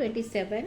27।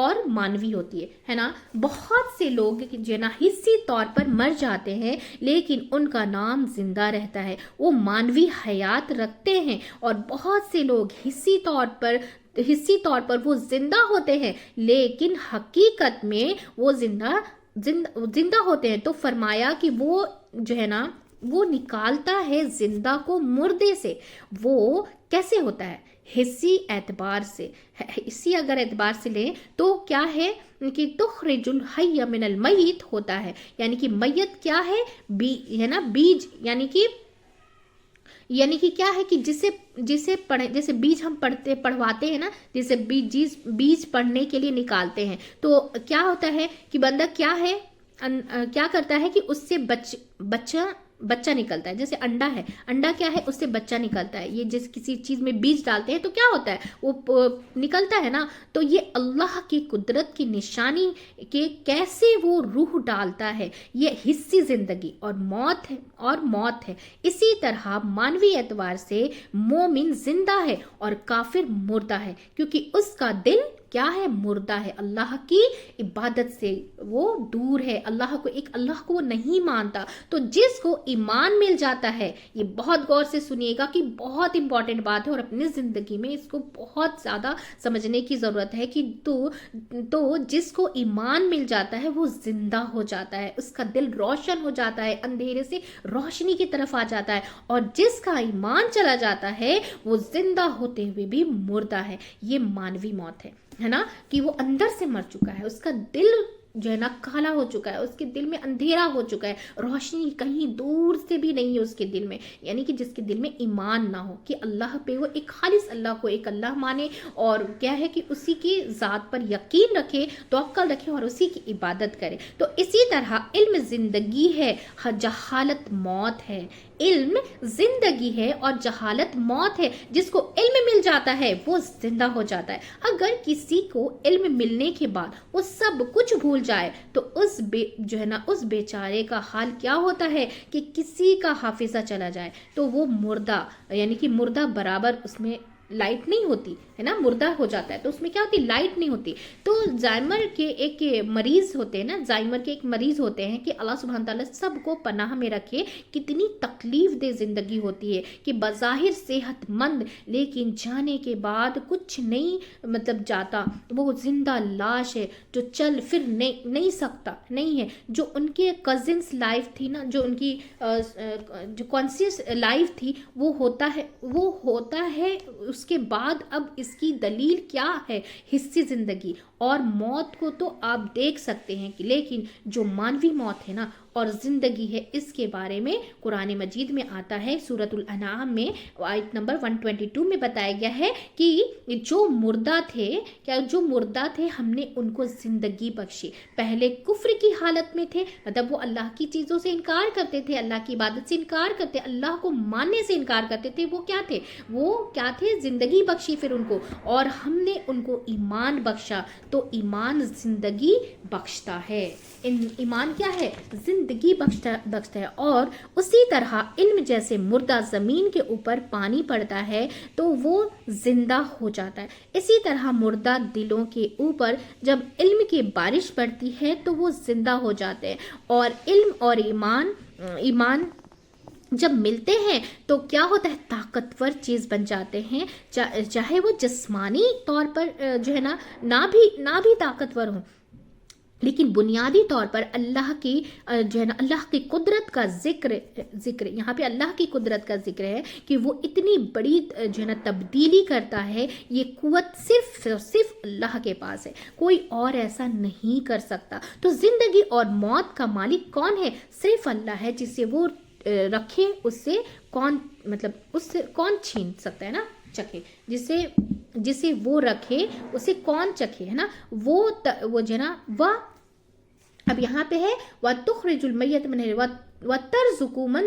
اور مانوی ہوتی ہے نا. بہت سے لوگ جو ہے نا حصی طور پر مر جاتے ہیں لیکن ان کا نام زندہ رہتا ہے, وہ مانوی حیات رکھتے ہیں, اور بہت سے لوگ حصی طور پر وہ زندہ ہوتے ہیں لیکن حقیقت میں وہ زندہ ہوتے ہیں. تو فرمایا کہ وہ جو ہے نا وہ نکالتا ہے زندہ کو مردے سے. وہ کیسے ہوتا ہے؟ حصی اعتبار سے. حصی اگر اعتبار سے لیں تو کیا ہے کہ تخرج الحی من المیت ہوتا ہے, یعنی کہ میت کیا ہے؟ ہے نا بیج, یعنی کہ کیا ہے کہ جیسے بیج ہم پڑھواتے ہیں نا, جیسے بیج پڑھنے کے لیے نکالتے ہیں تو کیا ہوتا ہے کہ بندہ کیا کرتا ہے کہ اس سے بچہ نکلتا ہے. جیسے انڈا ہے, انڈا کیا ہے؟ اس سے بچہ نکلتا ہے. یہ جس کسی چیز میں بیج ڈالتے ہیں تو کیا ہوتا ہے؟ وہ نکلتا ہے نا. تو یہ اللہ کی قدرت کی نشانی کہ کیسے وہ روح ڈالتا ہے. یہ حصی زندگی اور موت ہے. اسی طرح مانوی اعتبار سے مومن زندہ ہے اور کافر مردہ ہے, کیونکہ اس کا دل کیا ہے؟ مردہ ہے. اللہ کی عبادت سے وہ دور ہے, اللہ کو وہ نہیں مانتا. تو جس کو ایمان مل جاتا ہے, یہ بہت غور سے سنیے گا کہ بہت امپورٹنٹ بات ہے اور اپنی زندگی میں اس کو بہت زیادہ سمجھنے کی ضرورت ہے کہ تو جس کو ایمان مل جاتا ہے وہ زندہ ہو جاتا ہے, اس کا دل روشن ہو جاتا ہے, اندھیرے سے روشنی کی طرف آ جاتا ہے. اور جس کا ایمان چلا جاتا ہے وہ زندہ ہوتے ہوئے بھی مردہ ہے. یہ مانوی موت ہے نا, کہ وہ اندر سے مر چکا ہے, اس کا دل جو ہے نا کالا ہو چکا ہے, اس کے دل میں اندھیرا ہو چکا ہے, روشنی کہیں دور سے بھی نہیں ہے اس کے دل میں. یعنی کہ جس کے دل میں ایمان نہ ہو کہ اللہ پہ وہ ایک خالص اللہ کو ایک اللہ مانے, اور کیا ہے کہ اسی کی ذات پر یقین رکھے, توکل رکھے اور اسی کی عبادت کرے. تو اسی طرح علم زندگی ہے, جہالت موت ہے. علم زندگی ہے اور جہالت موت ہے. جس کو علم مل جاتا ہے وہ زندہ ہو جاتا ہے. اگر کسی کو علم ملنے کے بعد وہ سب کچھ بھول جائے تو اس بیچارے کا حال کیا ہوتا ہے کہ کسی کا حافظہ چلا جائے تو وہ مردہ, یعنی کہ مردہ برابر اس میں لائٹ نہیں ہوتی ہے نا, مردہ ہو جاتا ہے تو اس میں کیا ہوتی؟ لائٹ نہیں ہوتی. تو زائمر کے ایک مریض ہوتے ہیں نا, زائمر کے ایک مریض ہوتے ہیں کہ اللہ سبحانہ تعالیٰ سب کو پناہ میں رکھے. کتنی تکلیف دہ زندگی ہوتی ہے کہ بظاہر صحت مند لیکن جانے کے بعد کچھ نہیں جاتا. وہ زندہ لاش ہے جو چل پھر نہیں سکتا نہیں ہے. جو ان کے کزنس لائف تھی نا, جو ان کی جو کانشیس لائف تھی وہ ہوتا ہے اس کے بعد. اب اس کی دلیل کیا ہے؟ حصی زندگی اور موت کو تو آپ دیکھ سکتے ہیں کہ لیکن جو مانوی موت ہے نا اور زندگی ہے, اس کے بارے میں قرآن مجید میں آتا ہے. سورۃ الانعام میں آیت نمبر 122 میں بتایا گیا ہے کہ جو مردہ تھے ہم نے ان کو زندگی بخشی. پہلے کفر کی حالت میں تھے, مطلب وہ اللہ کی چیزوں سے انکار کرتے تھے, اللہ کی عبادت سے انکار کرتے, اللہ کو ماننے سے انکار کرتے تھے. وہ کیا تھے؟ زندگی بخشی پھر ان کو, اور ہم نے ان کو ایمان بخشا. تو ایمان زندگی بخشتا ہے. ایمان کیا ہے؟ زندگی بخشتا ہے. اور اسی طرح علم جیسے مردہ زمین کے اوپر پانی پڑتا ہے تو وہ زندہ ہو جاتا ہے. اسی طرح مردہ دلوں کے اوپر جب علم کی بارش پڑتی ہے تو وہ زندہ ہو جاتے ہیں. اور علم اور ایمان جب ملتے ہیں تو کیا ہوتا ہے؟ طاقتور چیز بن جاتے ہیں, چاہے وہ جسمانی طور پر جو ہے نا نہ بھی طاقتور ہوں, لیکن بنیادی طور پر اللہ کی جو ہے نا اللہ کی قدرت کا ذکر یہاں پہ اللہ کی قدرت کا ذکر ہے کہ وہ اتنی بڑی جو ہے نا تبدیلی کرتا ہے. یہ قوت صرف اللہ کے پاس ہے, کوئی اور ایسا نہیں کر سکتا. تو زندگی اور موت کا مالک کون ہے؟ صرف اللہ ہے. جسے وہ رکھے اس سے کون چھین سکتا ہے نا, چکھے. جسے وہ رکھے اسے کون چکھے, ہے نا. وہ جو ہے نا وہ اب یہاں پہ ہے وَتُخْرِجُ الْمَيَّتَ مِنَ الْحَيِّ وَتَرْزُقُ مَن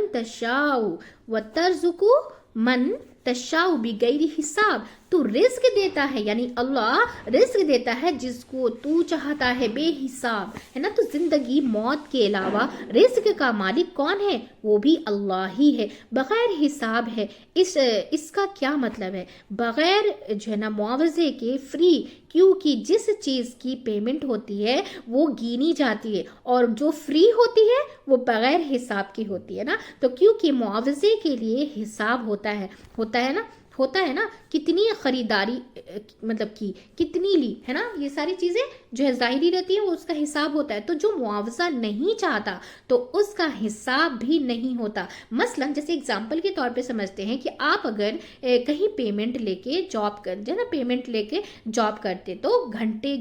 تَشَاءُ بِغَيْرِ حِسَاب. تو رزق دیتا ہے، یعنی اللہ رزق دیتا ہے جس کو تو چاہتا ہے بے حساب، ہے نا. تو زندگی موت کے علاوہ رزق کا مالک کون ہے؟ وہ بھی اللہ ہی ہے، بغیر حساب ہے. اس کا کیا مطلب ہے؟ بغیر جو ہے نا معاوضے کے فری، کیونکہ جس چیز کی پیمنٹ ہوتی ہے وہ گینی جاتی ہے، اور جو فری ہوتی ہے وہ بغیر حساب کی ہوتی ہے نا. تو کیونکہ معاوضے کے لیے حساب ہوتا ہے نا کتنی خریداری مطلب کی، کتنی لی، ہے نا. یہ ساری چیزیں جو ہے ظاہری رہتی ہیں، وہ اس کا حساب ہوتا ہے. تو جو معاوضہ نہیں چاہتا تو اس کا حساب بھی نہیں ہوتا. مثلا جیسے اگزامپل کے طور پہ سمجھتے ہیں کہ آپ اگر کہیں پیمنٹ لے کے جاب کر جو ہے نا پیمنٹ لے کے جاب کرتے تو گھنٹے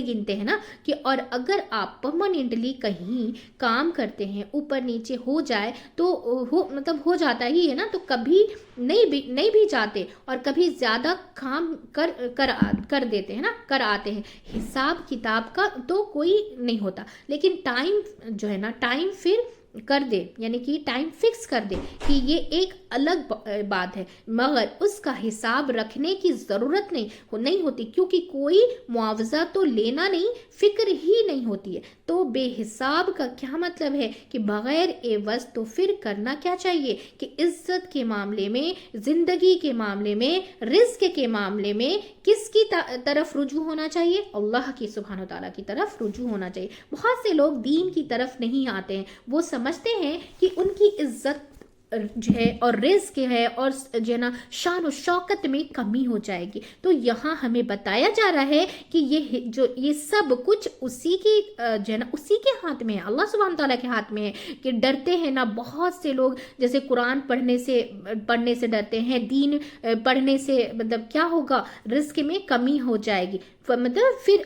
گنتے ہیں نا کہ، اور اگر آپ پرماننٹلی کہیں کام کرتے ہیں اوپر نیچے ہو جائے تو ہو جاتا ہی ہے نا. تو کبھی نہیں بھی جاتے اور کبھی زیادہ کام کر دیتے ہیں نا، کر آتے ہیں. حساب کتاب کا تو کوئی نہیں ہوتا، لیکن ٹائم جو ہے نا ٹائم پھر کر دے، یعنی کہ ٹائم فکس کر دے کہ یہ ایک الگ بات ہے، مگر اس کا حساب رکھنے کی ضرورت نہیں ہوتی، کیونکہ کوئی معاوضہ تو لینا نہیں، فکر ہی نہیں ہوتی ہے. تو بے حساب کا کیا مطلب ہے کہ بغیر عوض. تو پھر کرنا کیا چاہیے کہ عزت کے معاملے میں، زندگی کے معاملے میں، رزق کے معاملے میں کس کی طرف رجوع ہونا چاہیے؟ اللہ کی سبحانہ وتعالیٰ کی طرف رجوع ہونا چاہیے. بہت سے لوگ دین کی طرف نہیں آتے ہیں، وہ سمجھتے ہیں کہ ان کی عزت جو ہے اور رزق ہے اور جو ہے نا شان و شوکت میں کمی ہو جائے گی. تو یہاں ہمیں بتایا جا رہا ہے کہ یہ سب کچھ اسی کی جو ہے نا اسی کے ہاتھ میں ہے، اللہ سبحانہ تعالیٰ کے ہاتھ میں ہے. کہ ڈرتے ہیں نا بہت سے لوگ، جیسے قرآن پڑھنے سے ڈرتے ہیں، دین پڑھنے سے مطلب کیا ہوگا؟ رزق میں کمی ہو جائے گی. مطلب پھر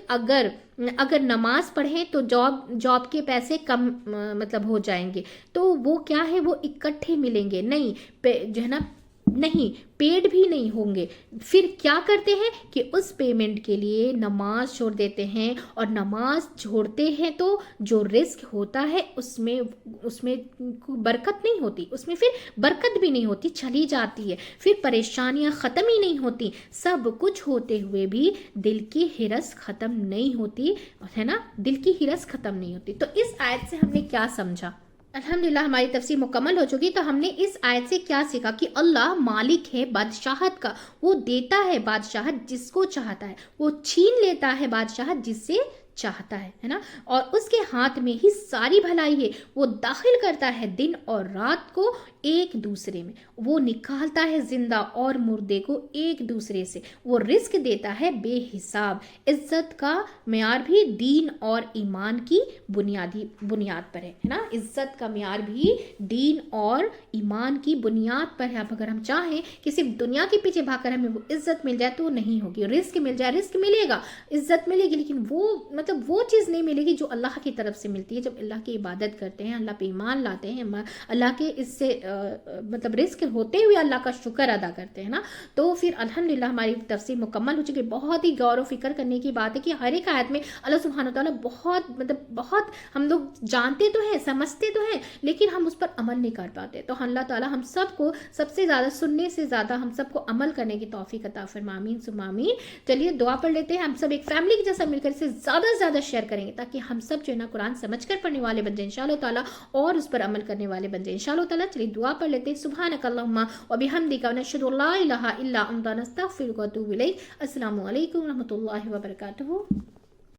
اگر نماز پڑھیں تو جاب کے پیسے کم مطلب ہو جائیں گے، تو وہ کیا ہے، وہ اکٹھے ملیں گے نہیں، جو ہے نا نہیں، پیڈ بھی نہیں ہوں گے. پھر کیا کرتے ہیں کہ اس پیمنٹ کے لیے نماز چھوڑ دیتے ہیں، اور نماز چھوڑتے ہیں تو جو رزق ہوتا ہے اس میں برکت نہیں ہوتی، اس میں پھر برکت بھی نہیں ہوتی، چلی جاتی ہے. پھر پریشانیاں ختم ہی نہیں ہوتی، سب کچھ ہوتے ہوئے بھی دل کی ہرس ختم نہیں ہوتی، ہے نا، دل کی ہرس ختم نہیں ہوتی. تو اس آیت سے ہم نے کیا سمجھا؟ الحمدللہ ہماری تفسیر مکمل ہو چکی. تو ہم نے اس آیت سے کیا سیکھا کہ اللہ مالک ہے بادشاہت کا، وہ دیتا ہے بادشاہت جس کو چاہتا ہے، وہ چھین لیتا ہے بادشاہت جس سے چاہتا ہے نا. اور اس کے ہاتھ میں ہی ساری بھلائی ہے، وہ داخل کرتا ہے دن اور رات کو ایک دوسرے میں، وہ نکالتا ہے زندہ اور مردے کو ایک دوسرے سے، وہ رزق دیتا ہے بے حساب. عزت کا معیار بھی دین اور ایمان کی بنیاد پر ہے نا. عزت کا معیار بھی دین اور ایمان کی بنیاد پر ہے. اب اگر ہم چاہیں کہ صرف دنیا کے پیچھے بھاگ کر ہمیں وہ عزت مل جائے تو نہیں ہوگی. رزق مل جائے، رزق ملے گا، عزت ملے گی، لیکن وہ چیز نہیں ملے گی جو اللہ کی طرف سے ملتی ہے. جب اللہ کی عبادت کرتے ہیں، اللہ پہ ایمان لاتے ہیں، اللہ کے اس سے مطلب رزق ہوتے ہوئے اللہ کا شکر ادا کرتے ہیں نا، تو پھر الحمدللہ ہماری تفسیر مکمل ہو چکی. بہت ہی غور و فکر کرنے کی بات ہے کہ ہر ایک آیت میں اللہ سبحانہ تعالیٰ بہت ہم لوگ جانتے تو ہیں، سمجھتے تو ہیں، لیکن ہم اس پر عمل نہیں کر پاتے. تو اللہ تعالیٰ ہم سب کو سب سے زیادہ سننے سے زیادہ ہم سب کو عمل کرنے کی توفیق عطا فرمائے. آمین ثم آمین. چلیے دعا پڑھ لیتے ہیں. ہم سب ایک فیملی کی جیسا مل کر اسے زیادہ سے زیادہ شیئر کریں گے تاکہ ہم سب جو ہے نا قرآن سمجھ کر پڑھنے والے بن جائیں انشاءاللہ تعالیٰ، اور اس پر عمل کرنے والے بن جائیں انشاءاللہ تعالیٰ. چلیے دعا پڑھ لیتے ہیں. سبحانک اللہم و بحمدک ونشہد ان لا الہ الا انت نستغفرک و نتوب الیک. السلام علیکم و رحمۃ اللہ وبرکاتہ.